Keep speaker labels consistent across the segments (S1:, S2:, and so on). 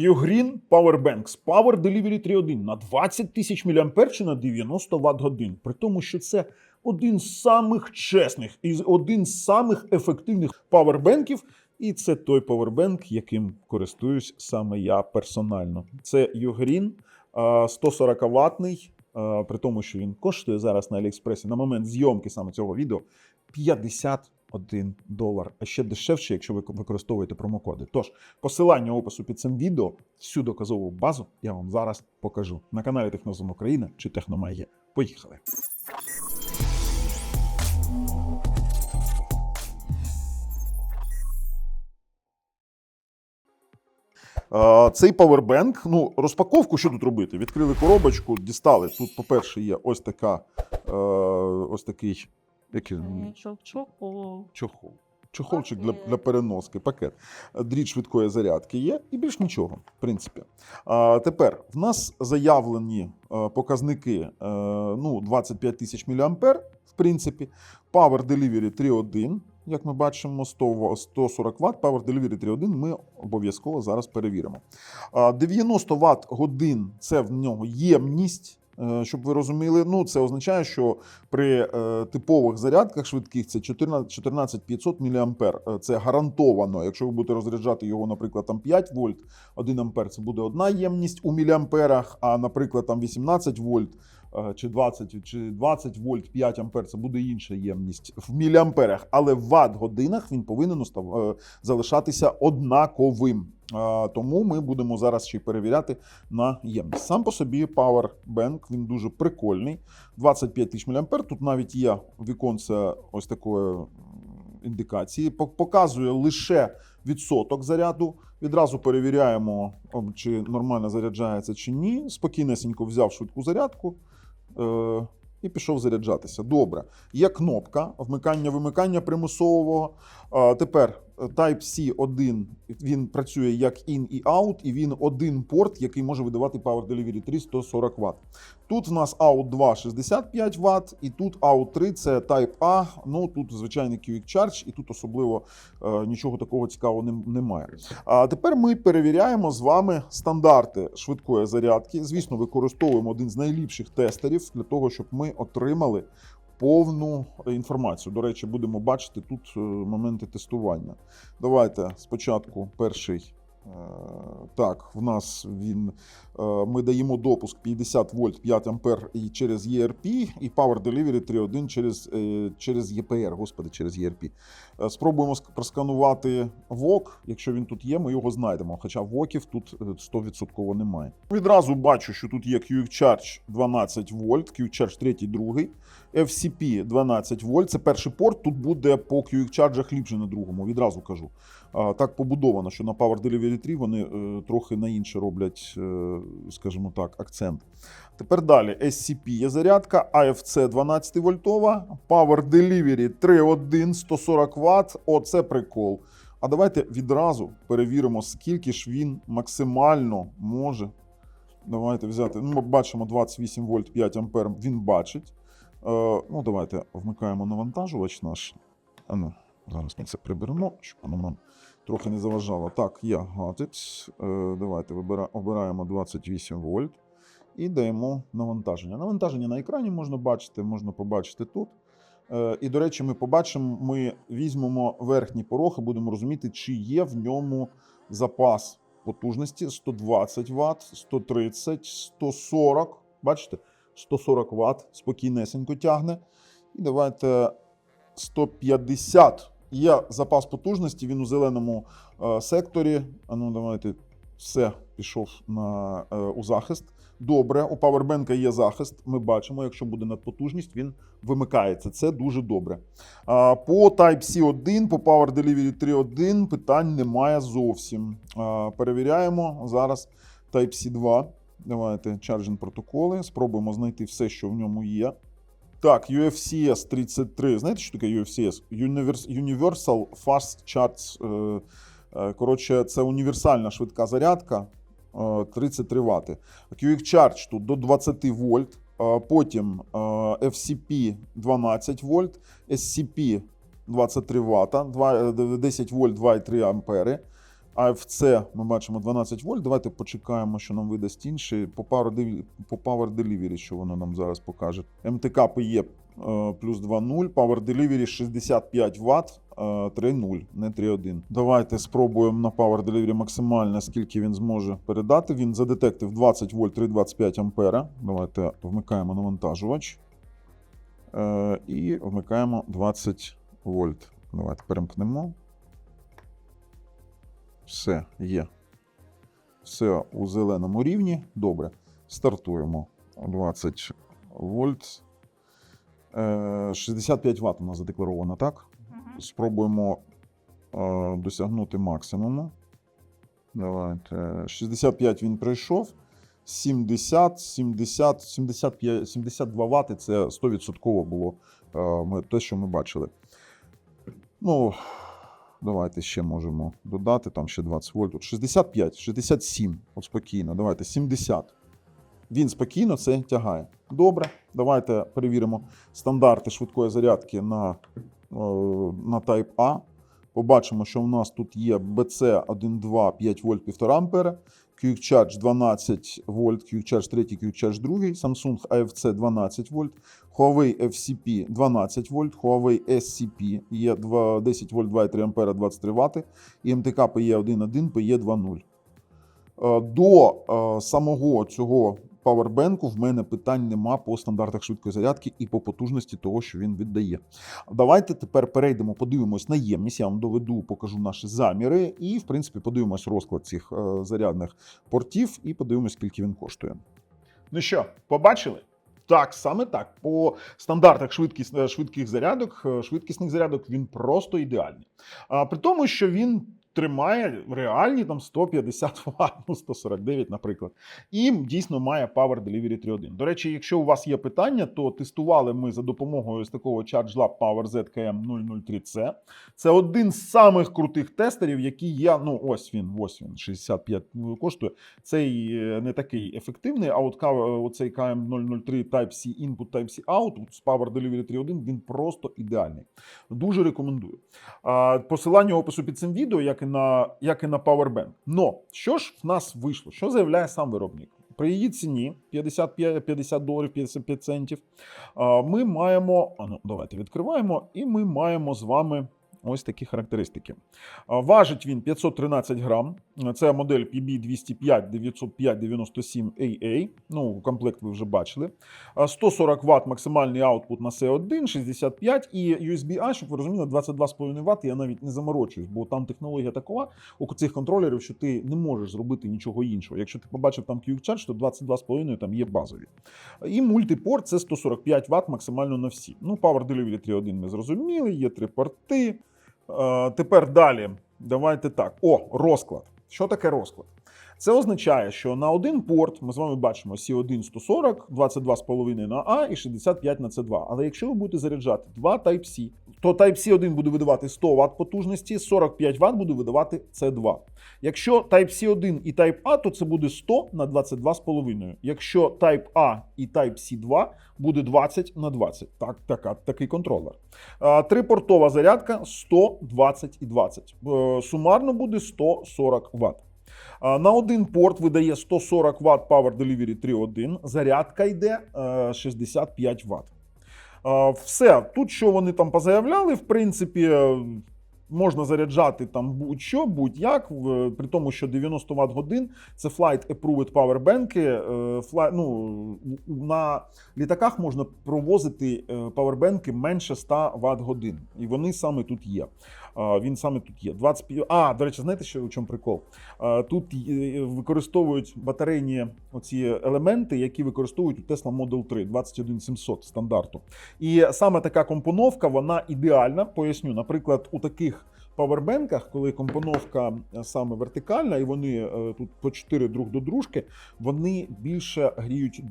S1: Ugreen Powerbanks Power Delivery 3.1 на 20 тисяч мАч чи на 90 Вт-годин. При тому, що це один з самих чесних і один з самих ефективних павербенків. І це той павербенк, яким користуюсь саме я персонально. Це Ugreen 140 ватний, при тому, що він коштує зараз на Аліекспресі на момент зйомки саме цього відео $51, а ще дешевше, якщо ви використовуєте промокоди. Тож, посилання у опису під цим відео, всю доказову базу я вам зараз покажу. На каналі Технозум Україна чи Техномагія. Поїхали! Цей павербенк, розпаковку що тут робити? Відкрили коробочку, дістали. Тут, по-перше, є ось такий чохол. Чохолчик для переноски, пакет. Дріт швидкої зарядки є і більш нічого, в принципі. Тепер в нас заявлені показники 25 тисяч мА, в принципі. Power Delivery 3.1, як ми бачимо, 140 Вт. Power Delivery 3.1 ми обов'язково зараз перевіримо. 90 Вт годин – це в нього ємність. Щоб ви розуміли, це означає, що при типових зарядках швидких це 14500 мА. Це гарантовано. Якщо ви будете розряджати його, наприклад, 5 вольт, 1 ампер – це буде одна ємність у міліамперах, а, наприклад, 18 вольт чи 20 вольт, 5 ампер – це буде інша ємність в міліамперах. Але в ватт-годинах він повинен залишатися однаковим. Тому ми будемо зараз ще й перевіряти на ємність. Сам по собі Powerbank, він дуже прикольний. 25 тисяч мА. Тут навіть є віконце ось такої індикації. Показує лише відсоток заряду. Відразу перевіряємо, чи нормально заряджається, чи ні. Спокійнесенько взяв швидку зарядку і пішов заряджатися. Добре. Є кнопка вмикання-вимикання примусового. Тепер Type-C 1, він працює як in і out, і він один порт, який може видавати Power Delivery 3 140 Вт. Тут в нас out 2 65 Вт, і тут out 3 це Type-A, тут звичайний Quick Charge, і тут особливо нічого такого цікавого немає. А тепер ми перевіряємо з вами стандарти швидкої зарядки. Звісно, використовуємо один з найліпших тестерів для того, щоб ми отримали повну інформацію. До речі, будемо бачити тут моменти тестування. Давайте спочатку перший. Так, в нас ми даємо допуск 50 вольт, 5 ампер і через ERP, і Power Delivery 3.1 через EPR, через ERP. Спробуємо просканувати вок. Якщо він тут є, ми його знайдемо. Хоча воків тут 100% немає. Відразу бачу, що тут є Quick Charge 12 вольт, Quick Charge 3, 2, FCP 12 вольт. Це перший порт, тут буде по Quick Charge ліпше на другому, відразу кажу. Так побудовано, що на Power Delivery 3 вони трохи на інше роблять, скажімо так, акцент. Тепер далі SCP є зарядка, AFC 12 вольтова, Power Delivery 3.1 140 Вт, оце прикол. А давайте відразу перевіримо, скільки ж він максимально може. Давайте взяти, ми бачимо 28 вольт 5 ампер, він бачить. Давайте вмикаємо навантажувач наш. Зараз ми це приберемо, щоб воно нам трохи не заважало. Так, є гатить. Давайте обираємо 28 вольт і даємо навантаження. Навантаження на екрані можна побачити тут. І, до речі, ми візьмемо верхній порог і будемо розуміти, чи є в ньому запас потужності 120 Вт, 130, 140. Бачите? 140 Вт, спокійнесенько тягне. І давайте 150. Є запас потужності, він у зеленому секторі. Давайте, все, пішов у захист. Добре, у Powerbank є захист, ми бачимо, якщо буде надпотужність, він вимикається. Це дуже добре. По Type-C 1, по Power Delivery 3.1 питань немає зовсім. Перевіряємо зараз Type-C 2. Давайте Charging протоколи, спробуємо знайти все, що в ньому є. Так, UFCS 33. Знаєте, що таке UFCS? Universal Fast Charge. Коротше, це універсальна швидка зарядка. 33 Вт. Quick Charge тут до 20 вольт. Потім FCP 12 вольт. SCP 23 Вт. 10 вольт 2,3 ампери. AFC ми бачимо 12 вольт. Давайте почекаємо, що нам видасть інший. По Power Delivery, що воно нам зараз покаже. МТК PE плюс 2.0, Power Delivery 65 Вт, 3.0, не 3.1. Давайте спробуємо на Power Delivery максимально, скільки він зможе передати. Він задетектив 20 вольт 3,25 ампера. Давайте вмикаємо навантажувач. І вмикаємо 20 вольт. Давайте перемкнемо. Все є. Все у зеленому рівні. Добре. Стартуємо. 20 вольт. 65 Вт у нас задекларовано, так? Спробуємо досягнути максимуму. Давайте. 65 він пройшов. 72 Вт це 100% було те, що ми бачили. Ну, давайте ще можемо додати, там ще 20 вольт. От 65, 67, от спокійно, давайте 70. Він спокійно це тягає. Добре, давайте перевіримо стандарти швидкої зарядки на Type A. Побачимо, що в нас тут є BC 1.2, 5 вольт 1,5 ампера, Quick Charge 12 вольт, Quick Charge 3, Quick Charge 2, Samsung AFC 12 вольт, Huawei FCP 12 вольт, Huawei SCP є 10 вольт 2,3 ампера 23 Вт і МТК PE 1.1, PE 2.0. До самого цього павербенку в мене питань нема по стандартах швидкої зарядки і по потужності того, що він віддає. Давайте тепер перейдемо, подивимось на ємність, я вам доведу, покажу наші заміри і, в принципі, подивимось розклад цих зарядних портів і подивимось, скільки він коштує. Ну що, побачили? Так, саме так. По стандартах швидкісних зарядок він просто ідеальний. При тому, що він тримає реальні там 150 Вт, ну 149, наприклад. І дійсно має Power Delivery 3.1. До речі, якщо у вас є питання, то тестували ми за допомогою ось такого ChargeLab Power ZKM003C. Це один з самих крутих тестерів, який є, ну ось він, 65 коштує. Цей не такий ефективний, а от оцей KM003 Type-C Input, Type-C Out з Power Delivery 3.1, він просто ідеальний. Дуже рекомендую. Посилання в опису під цим відео, як і на Powerbank. Но, що ж в нас вийшло? Що заявляє сам виробник? При її ціні $50 55 центів ми маємо, давайте відкриваємо, і ми маємо з вами ось такі характеристики. Важить він 513 грам. Це модель PB205-905-97AA. Ну, комплект ви вже бачили. 140 Вт максимальний аутпут на C1, 65 і USB-A, щоб ви розуміли, 22,5 Вт. Я навіть не заморочуюсь, бо там технологія такова у цих контролерів, що ти не можеш зробити нічого іншого. Якщо ти побачив там Quick Charge, то 22,5 там є базові. І мультипорт це 145 Вт максимально на всі. Ну, Power Delivery 3.1 ми зрозуміли, є 3 порти. Тепер далі, давайте так. Розклад. Що таке розклад? Це означає, що на один порт ми з вами бачимо C1 140, 22,5 на A і 65 на C2. Але якщо ви будете заряджати два Type-C, то Type-C 1 буде видавати 100 Вт потужності, 45 Вт буде видавати C2. Якщо Type-C 1 і Type-A, то це буде 100 на 22,5. Якщо Type-A і Type-C 2, буде 20 на 20. Такий контролер. Трипортова зарядка 100, 20 і 20. Сумарно буде 140 Вт. На один порт видає 140 Вт Power Delivery 3.1, зарядка йде 65 Вт. Все, тут що вони там позаявляли, в принципі, можна заряджати там будь-що, будь-як, при тому, що 90 Вт годин це Flight Approved Powerbank. На літаках можна провозити павербенки менше 100 Вт годин. І вони саме тут є. Він саме тут є. До речі, знаєте, що в чому прикол? Тут використовують батарейні оці елементи, які використовують у Tesla Model 3 21700 стандарту. І саме така компоновка, вона ідеальна. Поясню, наприклад, у таких павербенках, коли компоновка саме вертикальна, і вони тут по 4 друг до дружки, вони більше гріють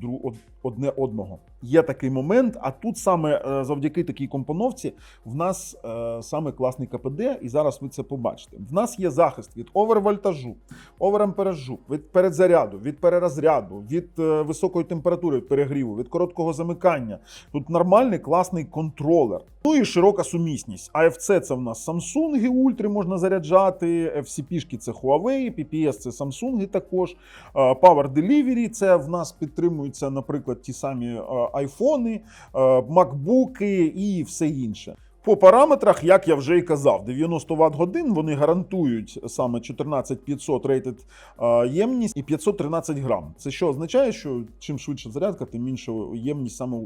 S1: одне одного. Є такий момент, а тут саме завдяки такій компоновці в нас саме класний КПД, і зараз ви це побачите. В нас є захист від овервольтажу, оверамперажу, від передзаряду, від перерозряду, від високої температури, від перегріву, від короткого замикання. Тут нормальний класний контролер. Ну і широка сумісність. AFC – це в нас Samsung Ultra можна заряджати, FCP – це Huawei, PPS – це Samsung також, Power Delivery – це в нас підтримуються, наприклад, ті самі айфони, макбуки і все інше. По параметрах, як я вже і казав, 90 Вт годин вони гарантують саме 14500 рейтед ємність і 513 грам. Це що означає, що чим швидше зарядка, тим менше ємність саме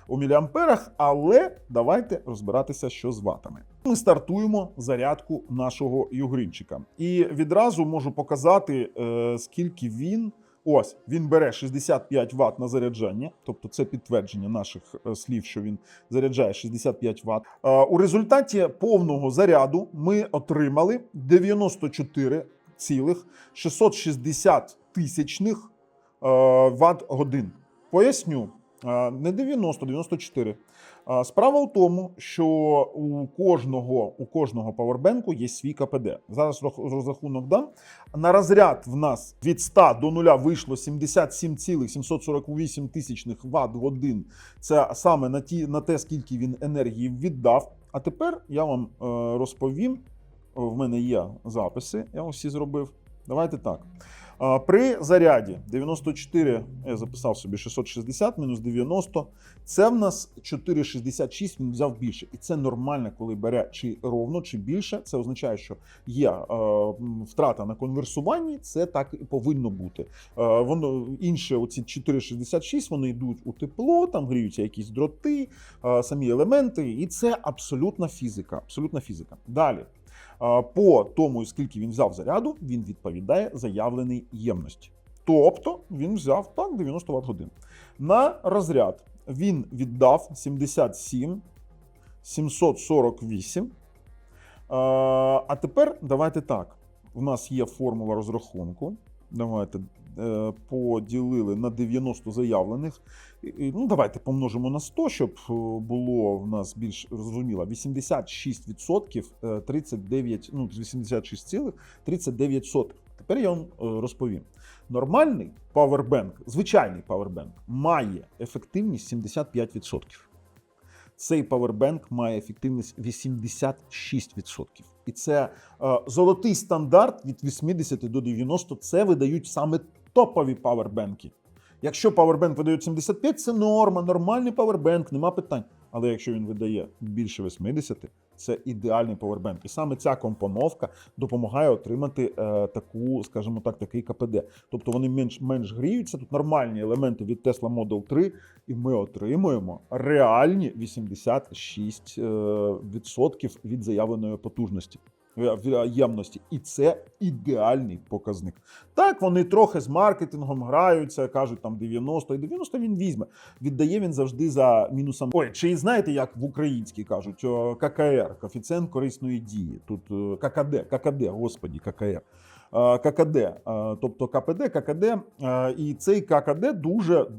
S1: у міліамперах, але давайте розбиратися, що з ватами. Ми стартуємо зарядку нашого югринчика. І відразу можу показати, скільки він... Ось, він бере 65 Вт на заряджання, тобто це підтвердження наших слів, що він заряджає 65 Вт. У результаті повного заряду ми отримали 94,660 тисячних Вт годин. Поясню, не 90, 94. Справа в тому, що у кожного павербенку є свій КПД. Зараз розрахунок дам. На розряд в нас від 100 до 0 вийшло 77,748 тисячних Вт годин. Це саме на те, скільки він енергії віддав. А тепер я вам розповім. В мене є записи, я всі зробив. Давайте так. При заряді 94, я записав собі 660 мінус 90, це в нас 4,66, він взяв більше. І це нормально, коли бере чи ровно, чи більше. Це означає, що є втрата на конверсуванні, це так і повинно бути. Воно інше, оці 4,66, вони йдуть у тепло, там гріються якісь дроти, самі елементи, і це абсолютна фізика. Абсолютна фізика. Далі. По тому, скільки він взяв заряду, він відповідає заявленій ємності. Тобто він взяв так 90 Вт годин. На розряд він віддав 77,748. А тепер давайте так. У нас є формула розрахунку. Давайте поділили на 90 заявлених. Ну, давайте помножимо на 100, щоб було в нас більш зрозуміло. 86% 39, ну, 86,39. Тепер я вам розповім. Нормальний павербенк, звичайний павербенк, має ефективність 75%. Цей павербенк має ефективність 86%. І це золотий стандарт від 80 до 90. Це видають саме топові павербенки. Якщо павербенк видає 75, це норма, нормальний павербенк, нема питань. Але якщо він видає більше 80, це ідеальний павербенк. І саме ця компоновка допомагає отримати таку, скажімо так, такий КПД. Тобто вони менш гріються, тут нормальні елементи від Tesla Model 3, і ми отримуємо реальні 86% від заявленої потужності. Ємності. І це ідеальний показник. Так, вони трохи з маркетингом граються, кажуть там 90, і 90 він візьме. Віддає він завжди за мінусом. Ой, чи знаєте, як в українській кажуть, ККР, коефіцієнт корисної дії. Тут ККД, господі, ККР. ККД, тобто КПД, ККД, і цей ККД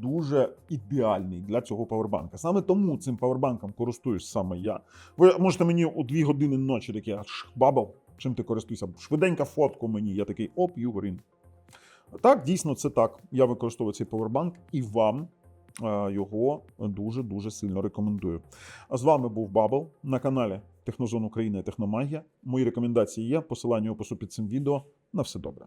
S1: дуже ідеальний для цього павербанка. Саме тому цим павербанком користуюсь саме я. Ви можете мені у 2 години ночі такі, бабл, чим ти користуєшся? Швиденька фотку мені, я такий, оп, Югрин. Так, дійсно, це так. Я використовую цей павербанк і вам його дуже сильно рекомендую. А з вами був Бабл на каналі Технозон Україна і Техномагія. Мої рекомендації є, посилання в опису під цим відео. На все добре.